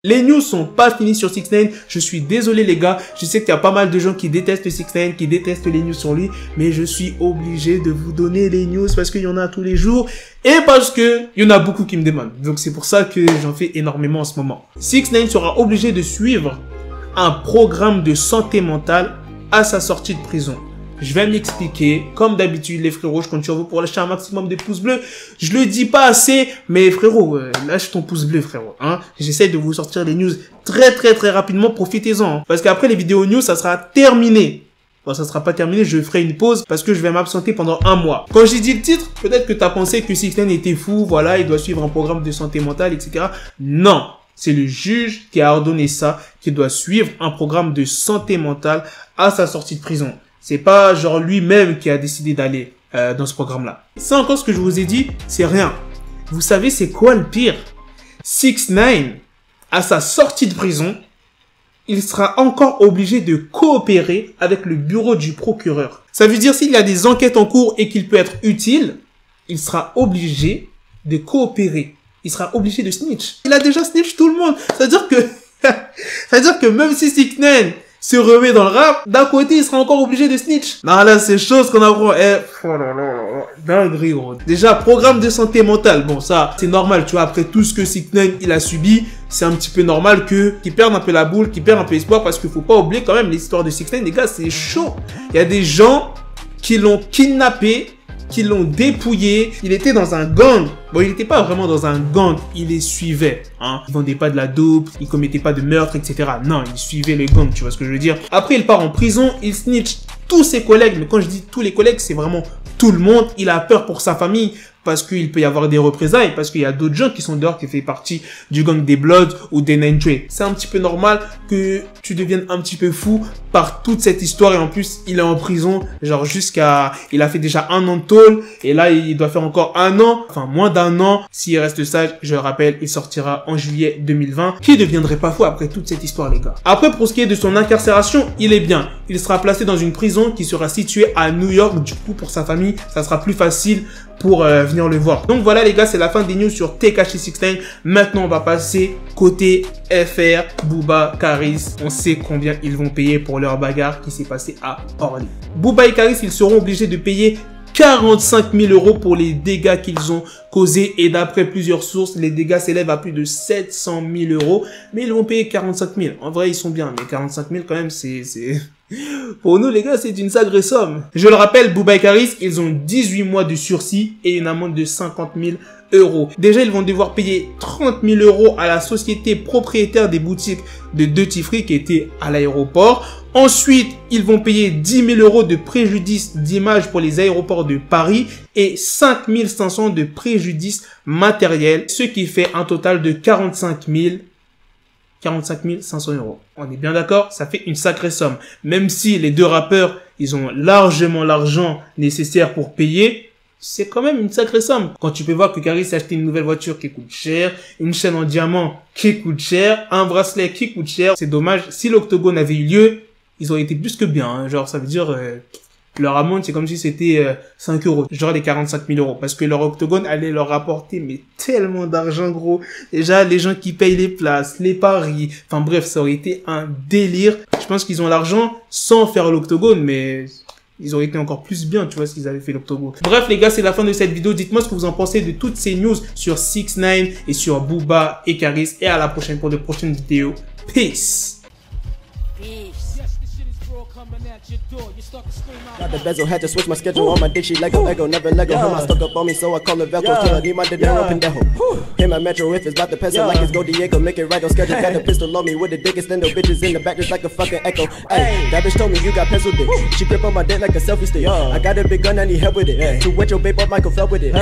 Les news sont pas finies sur 6ix9ine, je suis désolé les gars, je sais qu'il y a pas mal de gens qui détestent 6ix9ine, qui détestent les news sur lui, mais je suis obligé de vous donner les news parce qu'il y en a tous les jours et parce que il y en a beaucoup qui me demandent. Donc c'est pour ça que j'en fais énormément en ce moment. 6ix9ine sera obligé de suivre un programme de santé mentale à sa sortie de prison. Je vais m'expliquer. Comme d'habitude, les frérots, je compte sur vous pour lâcher un maximum de pouces bleus. Je le dis pas assez, mais frérot, lâche ton pouce bleu, frérot. Hein. J'essaie de vous sortir les news très rapidement. Profitez-en. Hein. Parce qu'après les vidéos news, ça sera terminé. Bon, ça sera pas terminé, je ferai une pause parce que je vais m'absenter pendant un mois. Quand j'ai dit le titre, peut-être que tu as pensé que 6ix9ine était fou, voilà, il doit suivre un programme de santé mentale, etc. Non. C'est le juge qui a ordonné ça, qui doit suivre un programme de santé mentale à sa sortie de prison. C'est pas genre lui-même qui a décidé d'aller dans ce programme-là. Ça encore, ce que je vous ai dit, c'est rien. Vous savez c'est quoi le pire? 6ix9ine, à sa sortie de prison, il sera encore obligé de coopérer avec le bureau du procureur. Ça veut dire s'il y a des enquêtes en cours et qu'il peut être utile, il sera obligé de coopérer. Il sera obligé de snitch. Il a déjà snitch tout le monde. Ça veut dire que même si 6ix9ine se remet dans le rap, d'un côté, il sera encore obligé de snitch. Non, là, c'est chose qu'on apprend. Dinguerie, gros. Déjà, programme de santé mentale. Bon, ça, c'est normal, tu vois. Après tout ce que 6ix9ine, il a subi, c'est un petit peu normal qu'il perde un peu la boule, qu'il perde un peu l'espoir, parce qu'il faut pas oublier quand même l'histoire de 6ix9ine. Les gars, c'est chaud. Il y a des gens qui l'ont kidnappé, qui l'ont dépouillé. Il était dans un gang. Bon, il n'était pas vraiment dans un gang. Il les suivait. Hein. Il vendait pas de la dope. Il commettait pas de meurtre, etc. Non, il suivait le gang. Tu vois ce que je veux dire? Après, il part en prison. Il snitch tous ses collègues. Mais quand je dis tous les collègues, c'est vraiment tout le monde. Il a peur pour sa famille. Parce qu'il peut y avoir des représailles. Parce qu'il y a d'autres gens qui sont dehors, qui font partie du gang des Bloods ou des Nine Trey. C'est un petit peu normal que tu deviennes un petit peu fou par toute cette histoire. Et en plus, il est en prison. Genre il a fait déjà 1 an de tôle. Et là, il doit faire encore 1 an. Enfin, moins d'1 an. S'il reste sage, je le rappelle, il sortira en juillet 2020. Qui ne deviendrait pas fou après toute cette histoire, les gars. Après, pour ce qui est de son incarcération, il est bien. Il sera placé dans une prison qui sera située à New York. Du coup, pour sa famille, ça sera plus facile pour venir le voir. Donc voilà les gars, c'est la fin des news sur Tekashi 6ix9ine. Maintenant on va passer côté FR, Booba, Karis. On sait combien ils vont payer pour leur bagarre qui s'est passée à Orly. Booba et Karis, ils seront obligés de payer 45 000 € pour les dégâts qu'ils ont causés. Et d'après plusieurs sources, les dégâts s'élèvent à plus de 700 000 €. Mais ils vont payer 45 000. En vrai, ils sont bien. Mais 45 000 quand même, c'est... Pour nous, les gars, c'est une sacrée somme. Je le rappelle, Booba et Karis, ils ont 18 mois de sursis et une amende de 50 000 €. Déjà, ils vont devoir payer 30 000 € à la société propriétaire des boutiques de Duty Free qui était à l'aéroport. Ensuite, ils vont payer 10 000 € de préjudice d'image pour les aéroports de Paris et 5 500 € de préjudice matériel, ce qui fait un total de 45 500 €. On est bien d'accord? Ça fait une sacrée somme. Même si les deux rappeurs, ils ont largement l'argent nécessaire pour payer, c'est quand même une sacrée somme. Quand tu peux voir que Karis a acheté une nouvelle voiture qui coûte cher, une chaîne en diamant qui coûte cher, un bracelet qui coûte cher, c'est dommage. Si l'octogone avait eu lieu, ils auraient été plus que bien. Hein. Genre, ça veut dire... leur amende, c'est comme si c'était 5 €. Genre les 45 000 €. Parce que leur octogone allait leur rapporter mais tellement d'argent, gros. Déjà, les gens qui payent les places, les paris. Enfin bref, ça aurait été un délire. Je pense qu'ils ont l'argent sans faire l'octogone, mais ils auraient été encore plus bien, tu vois, s'ils avaient fait l'octogone. Bref, les gars, c'est la fin de cette vidéo. Dites-moi ce que vous en pensez de toutes ces news sur 6ix9ine et sur Booba et Karis. Et à la prochaine pour de prochaines vidéos. Peace. Got the bezel, had to switch my schedule. On my dick, she Lego, Ego, never Lego. Him, I stuck up on me, so I call it Velcro. Till I need my dinero, pendejo. Him, my metro, if it's about the peso, like it's go Diego. Make it right on schedule. Got a pistol on me with the dick extendo. Bitches in the back, just like a fucking echo. Hey, that bitch told me you got pencil dick. She grip on my dick like a selfie stick. I got a big gun, I need help with it. To wet your babe up, Michael fell with it.